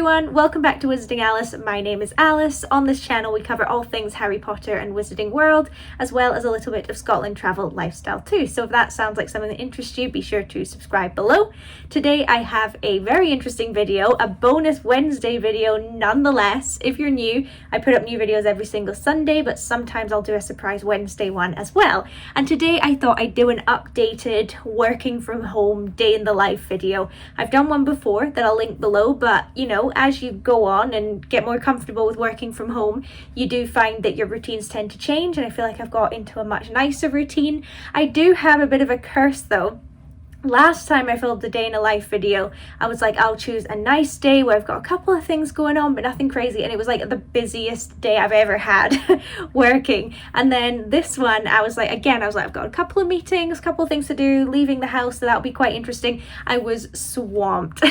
everyone, welcome back to Wizarding Alice. My name is Alice. On this channel we cover all things Harry Potter and Wizarding World, as well as a little bit of Scotland travel lifestyle too. So if that sounds like something that interests you, be sure to subscribe below. Today I have a very interesting video, a bonus Wednesday video nonetheless. If you're new, I put up new videos every single Sunday, but sometimes I'll do a surprise Wednesday one as well. And today I thought I'd do an updated working from home day in the life video. I've done one before that I'll link below, but you know, as you go on and get more comfortable with working from home, you do find that your routines tend to change, and I feel like I've got into a much nicer routine. I do have a bit of a curse though. Last time I filmed the day in a life video, I was like, I'll choose a nice day where I've got a couple of things going on, but nothing crazy. And it was like the busiest day I've ever had working. And then this one, I was like, I've got a couple of meetings, a couple of things to do, leaving the house, so that'll be quite interesting. I was swamped,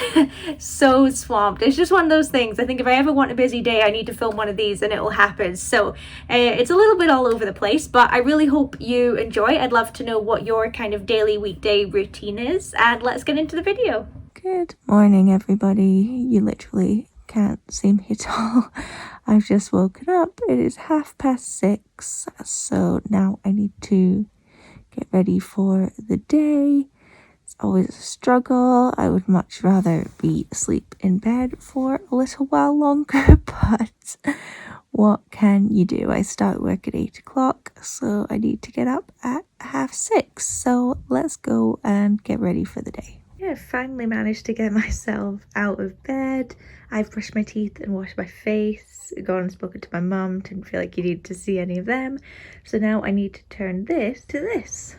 so swamped. It's just one of those things. I think if I ever want a busy day, I need to film one of these and it will happen. So it's a little bit all over the place, but I really hope you enjoy. I'd love to know what your kind of daily weekday routine is, and let's get into the video. Good morning, everybody. You literally can't see me at all. I've just woken up. It is 6:30, so now I need to get ready for the day. It's always a struggle. I would much rather be asleep in bed for a little while longer, but what can you do? I start work at 8 o'clock, so I need to get up at 6:30. So let's go and get ready for the day. Yeah, I finally managed to get myself out of bed. I've brushed my teeth and washed my face, gone and spoken to my mum, didn't feel like you needed to see any of them. So now I need to turn this to this.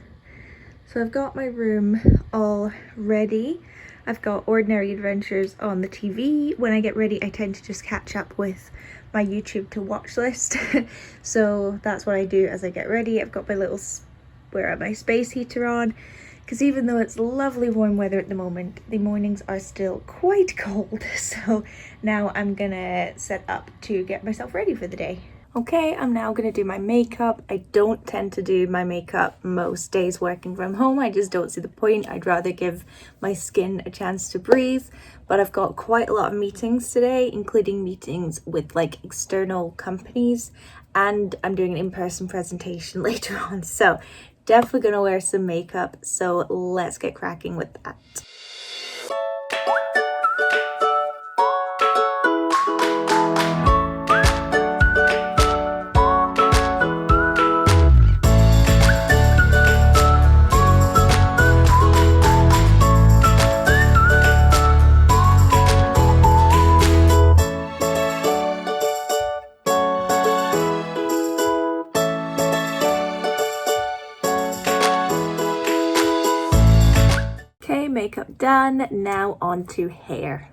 So I've got my room all ready. I've got Ordinary Adventures on the TV. When I get ready, I tend to just catch up with my YouTube to watch list. So that's what I do as I get ready. I've got my little my space heater on, because even though it's lovely warm weather at the moment, the mornings are still quite cold. So now I'm gonna set up to get myself ready for the day. Okay, I'm now going to do my makeup. I don't tend to do my makeup most days working from home. I just don't see the point. I'd rather give my skin a chance to breathe. But I've got quite a lot of meetings today, including meetings with like external companies. And I'm doing an in-person presentation later on. So definitely going to wear some makeup. So let's get cracking with that. Makeup done, now on to hair.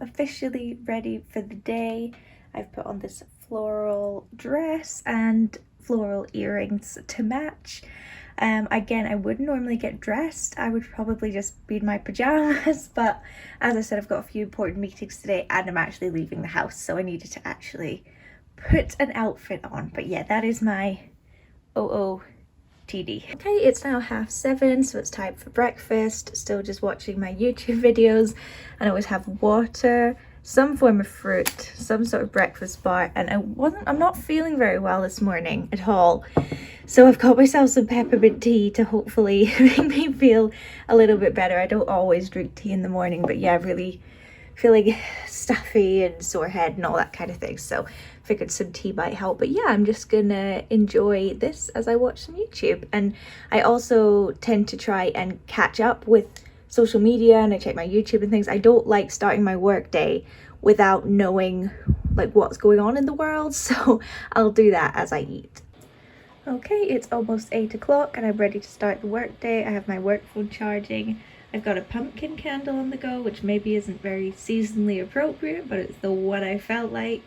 Officially ready for the day. I've put on this floral dress and floral earrings to match. Again, I wouldn't normally get dressed. I would probably just be in my pajamas, but as I said, I've got a few important meetings today and I'm actually leaving the house, so I needed to actually put an outfit on. But yeah, that is my OOTD. Okay, it's now 7:30, so it's time for breakfast. Still just watching my YouTube videos, and I always have water, some form of fruit, some sort of breakfast bar, and I'm not feeling very well this morning at all. So I've got myself some peppermint tea to hopefully make me feel a little bit better. I don't always drink tea in the morning, but yeah, really feeling stuffy and sore head and all that kind of thing. So figured some tea might help. But yeah, I'm just gonna enjoy this as I watch some YouTube. And I also tend to try and catch up with social media, and I check my YouTube and things. I don't like starting my work day without knowing like what's going on in the world, so I'll do that as I eat. Okay, it's almost 8 o'clock and I'm ready to start the work day. I have my work phone charging. I've got a pumpkin candle on the go, which maybe isn't very seasonally appropriate, but it's the one I felt like.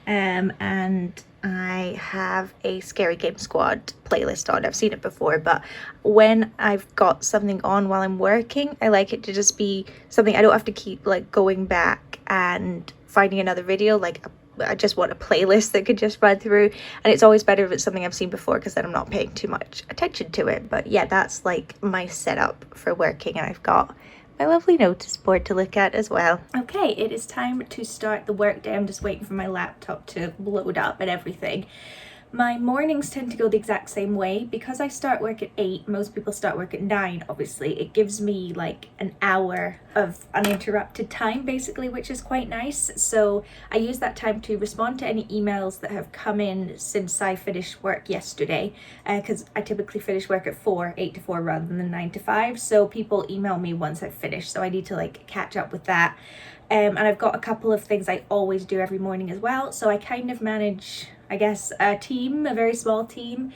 And I have a Scary Game Squad playlist on. I've seen it before, but when I've got something on while I'm working, I like it to just be something I don't have to keep like going back and finding another video. Like I just want a playlist that could just run through, and it's always better if it's something I've seen before because then I'm not paying too much attention to it. But yeah, that's like my setup for working, and I've got my lovely notice board to look at as well. Okay, it is time to start the workday. I'm just waiting for my laptop to load up and everything. My mornings tend to go the exact same way. Because I start work at 8, most people start work at 9, obviously. It gives me like an hour of uninterrupted time, basically, which is quite nice. So I use that time to respond to any emails that have come in since I finished work yesterday, because I typically finish work at 4, 8 to 4 rather than 9 to 5. So people email me once I've finished, so I need to like catch up with that. And I've got a couple of things I always do every morning as well. So I kind of manage, I guess, a team, a very small team.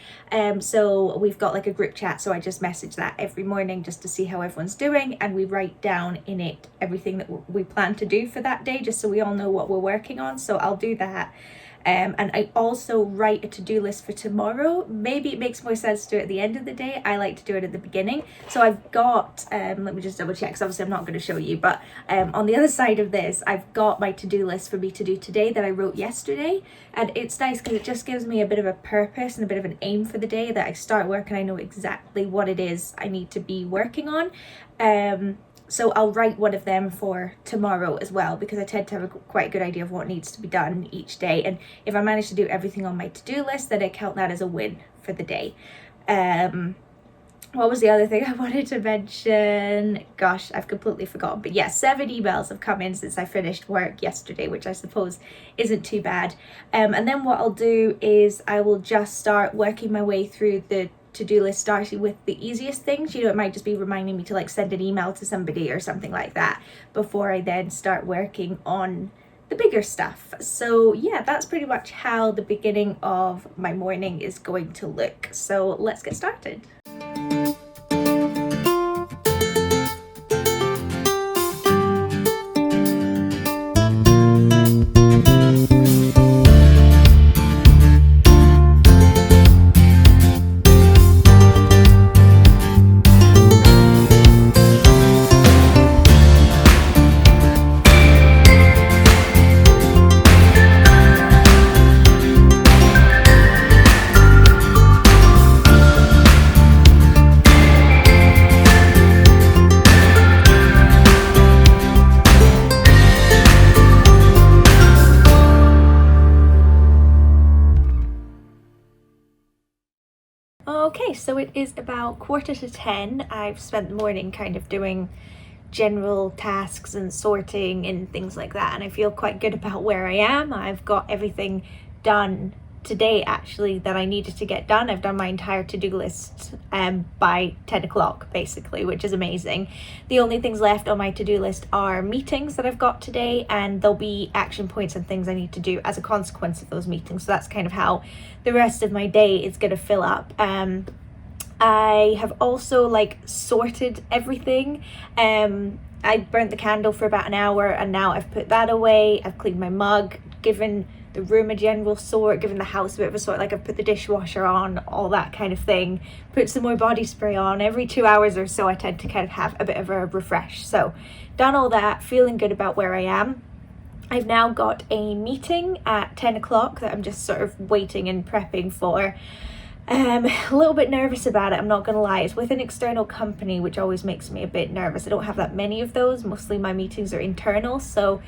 So we've got like a group chat. So I just message that every morning just to see how everyone's doing. And we write down in it everything that we plan to do for that day, just so we all know what we're working on. So I'll do that. And I also write a to-do list for tomorrow. Maybe it makes more sense to do it at the end of the day. I like to do it at the beginning. So I've got, let me just double check, because obviously I'm not going to show you, but on the other side of this, I've got my to-do list for me to do today that I wrote yesterday. And it's nice because it just gives me a bit of a purpose and a bit of an aim for the day, that I start work and I know exactly what it is I need to be working on. So I'll write one of them for tomorrow as well, because I tend to have a quite good idea of what needs to be done each day. And if I manage to do everything on my to-do list, then I count that as a win for the day. What was the other thing I wanted to mention? Gosh, I've completely forgotten. But yeah, 7 emails have come in since I finished work yesterday, which I suppose isn't too bad. And then what I'll do is I will just start working my way through the to-do list, starting with the easiest things. You know, it might just be reminding me to like send an email to somebody or something like that before I then start working on the bigger stuff. So yeah, that's pretty much how the beginning of my morning is going to look. So let's get started. Okay, so it is about 9:45. I've spent the morning kind of doing general tasks and sorting and things like that, and I feel quite good about where I am. I've got everything done today actually that I needed to get done. I've done my entire to-do list by 10 o'clock basically, which is amazing. The only things left on my to-do list are meetings that I've got today, and there'll be action points and things I need to do as a consequence of those meetings. So that's kind of how the rest of my day is going to fill up. I have also like sorted everything. I burnt the candle for about an hour, and now I've put that away. I've cleaned my mug, given the room a general sort, given the house a bit of a sort. Like I've put the dishwasher on, all that kind of thing. Put some more body spray on. Every 2 hours or so I tend to kind of have a bit of a refresh. So done all that, feeling good about where I am. I've now got a meeting at 10 o'clock that I'm just sort of waiting and prepping for. A little bit nervous about it, I'm not gonna lie. It's with an external company, which always makes me a bit nervous. I don't have that many of those. Mostly my meetings are internal, so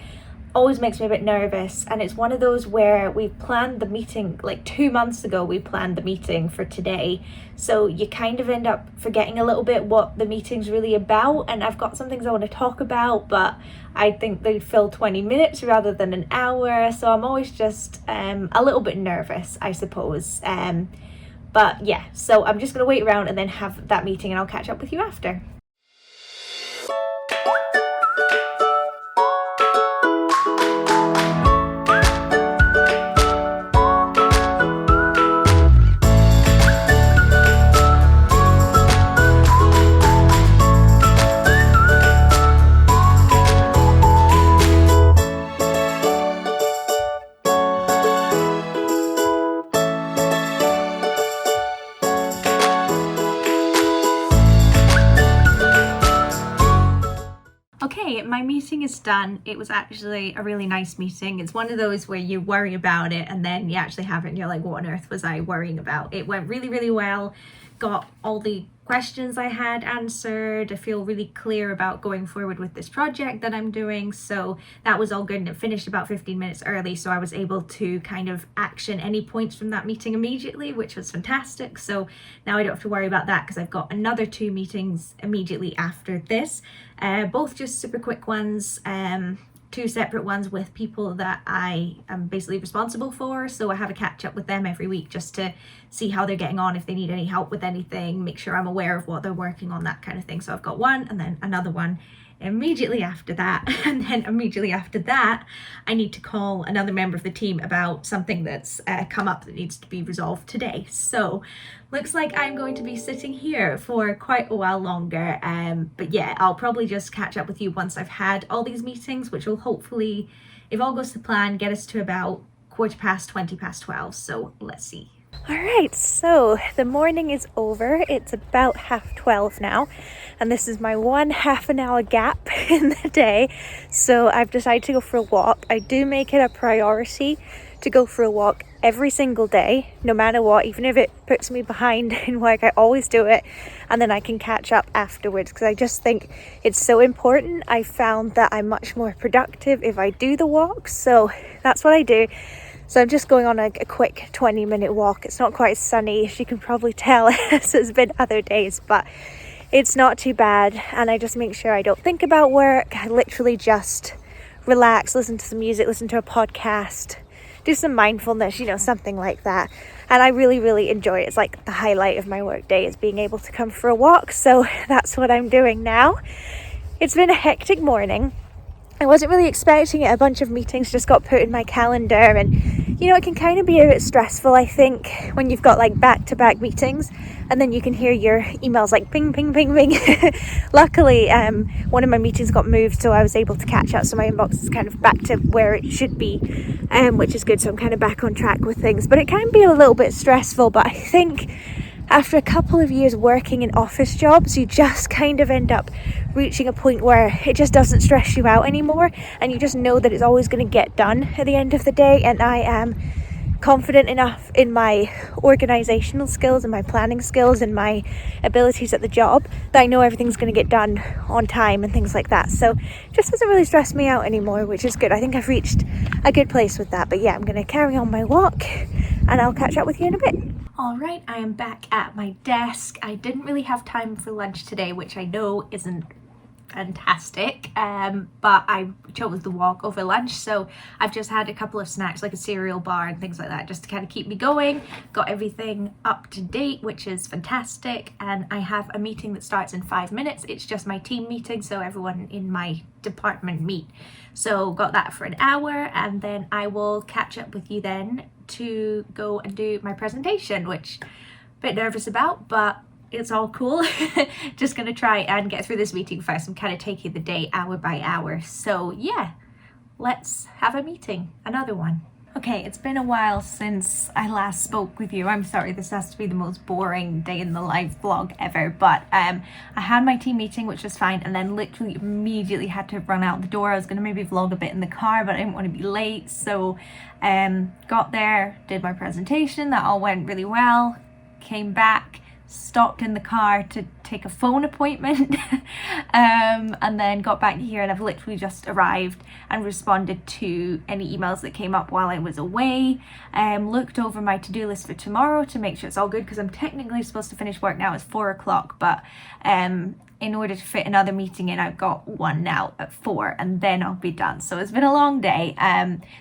always makes me a bit nervous. And it's one of those where we planned the meeting like 2 months ago. We planned the meeting for today, so you kind of end up forgetting a little bit what the meeting's really about. And I've got some things I want to talk about, but I think they'd fill 20 minutes rather than an hour, so I'm always just a little bit nervous, I suppose. But yeah, so I'm just gonna wait around and then have that meeting, and I'll catch up with you after. meeting is done. It was actually a really nice meeting. It's one of those where you worry about it and then you actually have it and you're like, what on earth was I worrying about? It went really, really well. Got all the questions I had answered. I feel really clear about going forward with this project that I'm doing. So that was all good, and it finished about 15 minutes early. So I was able to kind of action any points from that meeting immediately, which was fantastic. So now I don't have to worry about that because I've got another 2 meetings immediately after this. Both just super quick ones. 2 separate ones with people that I am basically responsible for. So I have a catch up with them every week just to see how they're getting on, if they need any help with anything, make sure I'm aware of what they're working on, that kind of thing. So I've got one and then another one immediately after that. And then immediately after that, I need to call another member of the team about something that's come up that needs to be resolved today. So looks like I'm going to be sitting here for quite a while longer. But yeah, I'll probably just catch up with you once I've had all these meetings, which will hopefully, if all goes to plan, get us to about 12:15. So let's see. All right, so the morning is over. It's about 12:30 now, and this is my one half an hour gap in the day. So I've decided to go for a walk. I do make it a priority to go for a walk every single day, no matter what, even if it puts me behind in work. I always do it, and then I can catch up afterwards because I just think it's so important. I found that I'm much more productive if I do the walk, so that's what I do. So I'm just going on a quick 20-minute walk. It's not quite sunny, as you can probably tell, as it's been other days, but it's not too bad. And I just make sure I don't think about work. I literally just relax, listen to some music, listen to a podcast, do some mindfulness, something like that. And I really, really enjoy it. It's like the highlight of my work day is being able to come for a walk. So that's what I'm doing now. It's been a hectic morning. I wasn't really expecting it. A bunch of meetings just got put in my calendar, and it can kind of be a bit stressful, I think, when you've got like back-to-back meetings and then you can hear your emails like ping, ping, ping, ping. Luckily, one of my meetings got moved, so I was able to catch up, so my inbox is kind of back to where it should be, which is good. So I'm kind of back on track with things, but it can be a little bit stressful. But I think after a couple of years working in office jobs, you just kind of end up reaching a point where it just doesn't stress you out anymore, and you just know that it's always going to get done at the end of the day. And I am confident enough in my organizational skills and my planning skills and my abilities at the job that I know everything's going to get done on time and things like that. So it just doesn't really stress me out anymore, which is good. I think I've reached a good place with that. But yeah, I'm going to carry on my walk and I'll catch up with you in a bit. All right, I am back at my desk. I didn't really have time for lunch today, which I know isn't fantastic, but I chose the walk over lunch, so I've just had a couple of snacks like a cereal bar and things like that just to kind of keep me going. Got everything up to date, which is fantastic, and I have a meeting that starts in 5 minutes. It's just my team meeting, so everyone in my department meet. So got that for an hour, and then I will catch up with you then to go and do my presentation, which I'm a bit nervous about, but it's all cool. Just gonna try and get through this meeting first. I'm kind of taking the day hour by hour. So yeah, let's have a meeting, another one. Okay, it's been a while since I last spoke with you. I'm sorry, this has to be the most boring day in the life vlog ever, but I had my team meeting, which was fine, and then literally immediately had to run out the door. I was gonna maybe vlog a bit in the car, but I didn't want to be late, so got there, did my presentation, that all went really well, came back, stopped in the car to take a phone appointment, and then got back here, and I've literally just arrived and responded to any emails that came up while I was away. Looked over my to-do list for tomorrow to make sure it's all good, because I'm technically supposed to finish work now. It's 4 o'clock, but in order to fit another meeting in, I've got one now at 4, and then I'll be done. So it's been a long day.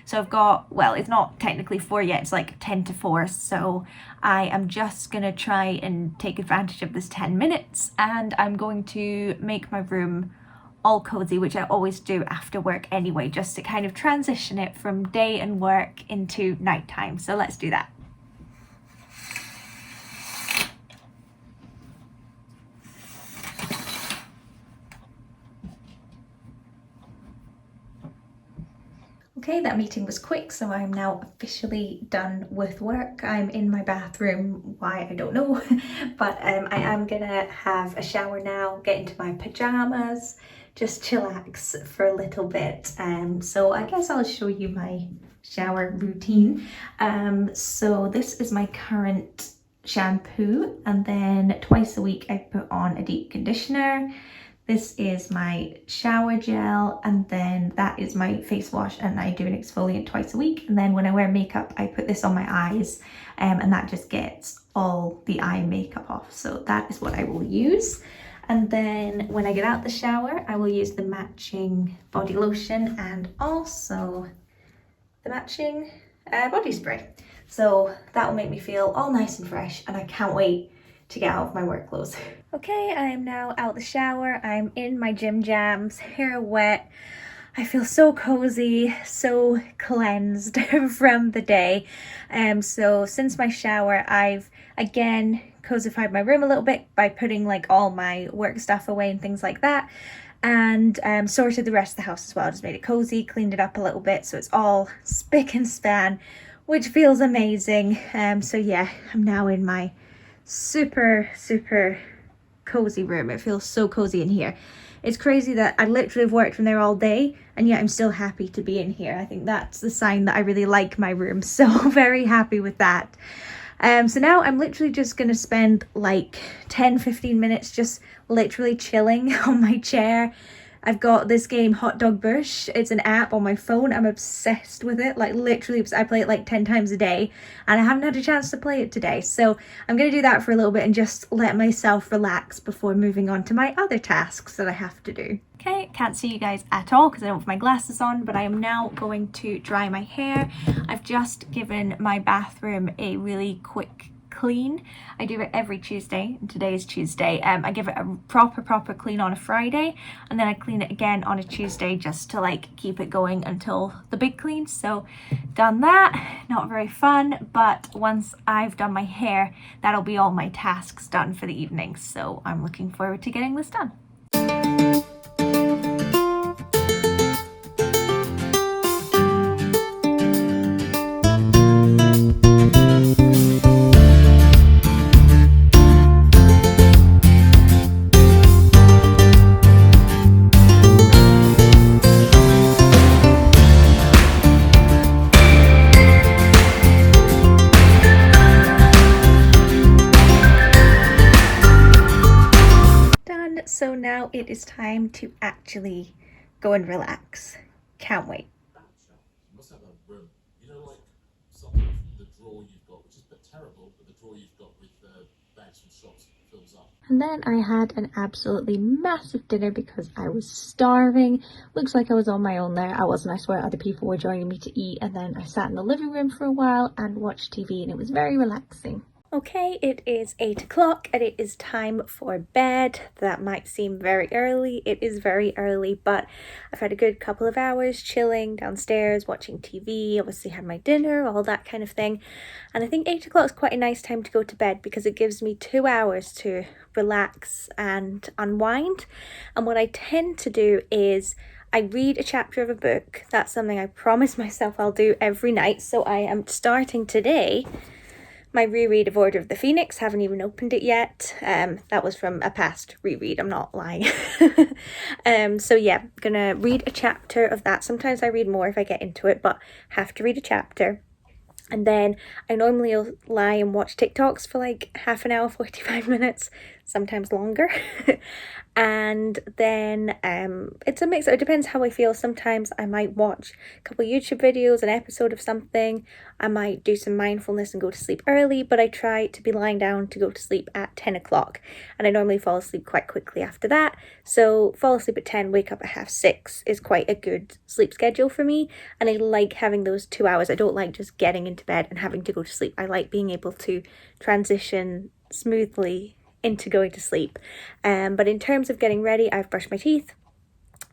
So I've got, well, it's not technically 4 yet, it's like 10 to 4. So I am just gonna try and take advantage of this 10 minutes, and I'm going to make my room all cozy, which I always do after work anyway, just to kind of transition it from day and work into nighttime. So let's do that. Okay, that meeting was quick, so I'm now officially done with work. I'm in my bathroom, why I don't know, but I am gonna have a shower now, get into my pajamas, just chillax for a little bit. So I guess I'll show you my shower routine. So this is my current shampoo, and then twice a week I put on a deep conditioner. This is my shower gel, and then that is my face wash, and I do an exfoliant twice a week. And then when I wear makeup, I put this on my eyes, and that just gets all the eye makeup off. So that is what I will use. And then when I get out the shower, I will use the matching body lotion and also the matching body spray. So that will make me feel all nice and fresh, and I can't wait to get out of my work clothes. Okay, I am now out the shower. I'm in my gym jams, hair wet. I feel so cozy, so cleansed from the day. So since my shower, I've again cozified my room a little bit by putting like all my work stuff away and things like that, and sorted the rest of the house as well. Just made it cozy, cleaned it up a little bit so it's all spick and span, which feels amazing. So yeah, I'm now in my super cozy room. It feels so cozy in here. It's crazy that I literally have worked from there all day, and yet I'm still happy to be in here. I think that's the sign that I really like my room, so very happy with that. So now I'm literally just gonna spend like 10-15 minutes just literally chilling on my chair. I've got this game, Hot Dog Bush. It's an app on my phone. I'm obsessed with it. Like literally, I play it like 10 times a day, and I haven't had a chance to play it today. So I'm going to do that for a little bit and just let myself relax before moving on to my other tasks that I have to do. Okay, can't see you guys at all because I don't have my glasses on, but I am now going to dry my hair. I've just given my bathroom a really quick clean. I do it every Tuesday, and today is Tuesday. I give it a proper clean on a Friday, and then I clean it again on a Tuesday just to like keep it going until the big clean. So done that. Not very fun, but once I've done my hair, that'll be all my tasks done for the evening. So I'm looking forward to getting this done. So now it is time to actually go and relax. Can't wait. You must have a room. You know, like something the drawer you've got, which is a bit terrible, but the drawer you've got with bags from shops fills up. And then I had an absolutely massive dinner because I was starving. Looks like I was on my own there. I wasn't, I swear. Other people were joining me to eat, and then I sat in the living room for a while and watched TV, and it was very relaxing. Okay, it is 8 o'clock and it is time for bed. That might seem very early. It is very early, but I've had a good couple of hours chilling downstairs, watching TV, obviously had my dinner, all that kind of thing. And I think 8 o'clock is quite a nice time to go to bed because it gives me 2 hours to relax and unwind. And what I tend to do is I read a chapter of a book. That's something I promise myself I'll do every night. So I am starting today my reread of Order of the Phoenix. Haven't even opened it yet. That was from a past reread, I'm not lying. So yeah, gonna read a chapter of that. Sometimes I read more if I get into it, but have to read a chapter. And then I normally lie and watch TikToks for like half an hour, 45 minutes, sometimes longer. And then it's a mix. It depends how I feel. Sometimes I might watch a couple of YouTube videos, an episode of something. I might do some mindfulness and go to sleep early, but I try to be lying down to go to sleep at 10 o'clock. And I normally fall asleep quite quickly after that. So fall asleep at 10, wake up at 5:30 is quite a good sleep schedule for me. And I like having those 2 hours. I don't like just getting into bed and having to go to sleep. I like being able to transition smoothly into going to sleep. But in terms of getting ready, I've brushed my teeth,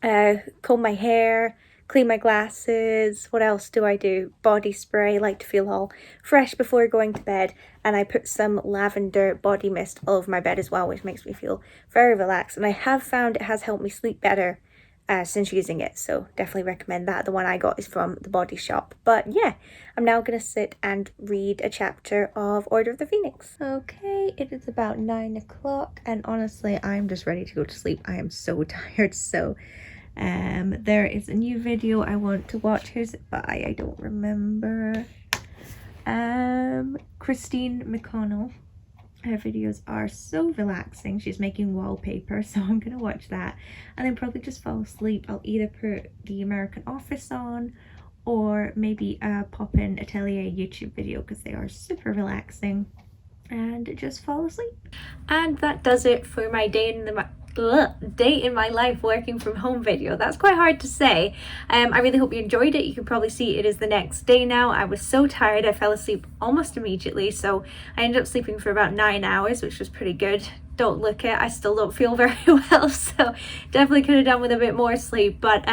comb my hair, clean my glasses. What else do I do? Body spray. I like to feel all fresh before going to bed, and I put some lavender body mist all over my bed as well, which makes me feel very relaxed. And I have found it has helped me sleep better since using it, so definitely recommend that. The one I got is from the Body Shop. But yeah, I'm now gonna sit and read a chapter of Order of the Phoenix. Okay, it is about 9 o'clock, and honestly I'm just ready to go to sleep. I am so tired. So there is a new video I want to watch. Who's it by? I don't remember. Christine McConnell. Her videos are so relaxing. She's making wallpaper, so I'm gonna watch that and then probably just fall asleep. I'll either put the American Office on or maybe a Pop-In Atelier YouTube video because they are super relaxing, and just fall asleep. And that does it for my day in my life working from home video. That's quite hard to say. I really hope you enjoyed it. You can probably see it is the next day now. I was so tired I fell asleep almost immediately, so I ended up sleeping for about 9 hours, which was pretty good. Don't look it, I still don't feel very well, so definitely could have done with a bit more sleep. But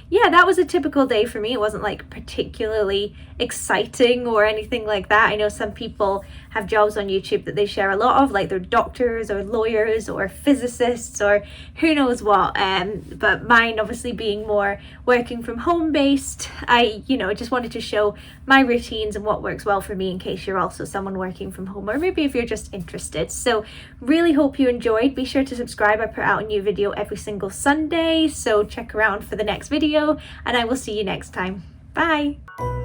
yeah, that was a typical day for me. It wasn't like particularly exciting or anything like that. I know some people have jobs on YouTube that they share a lot of, like they're doctors or lawyers or physicists or who knows what, but mine obviously being more working from home based, I just wanted to show my routines and what works well for me in case you're also someone working from home, or maybe if you're just interested. So really hope you enjoyed. Be sure to subscribe. I put out a new video every single Sunday, so check around for the next video, and I will see you next time. Bye.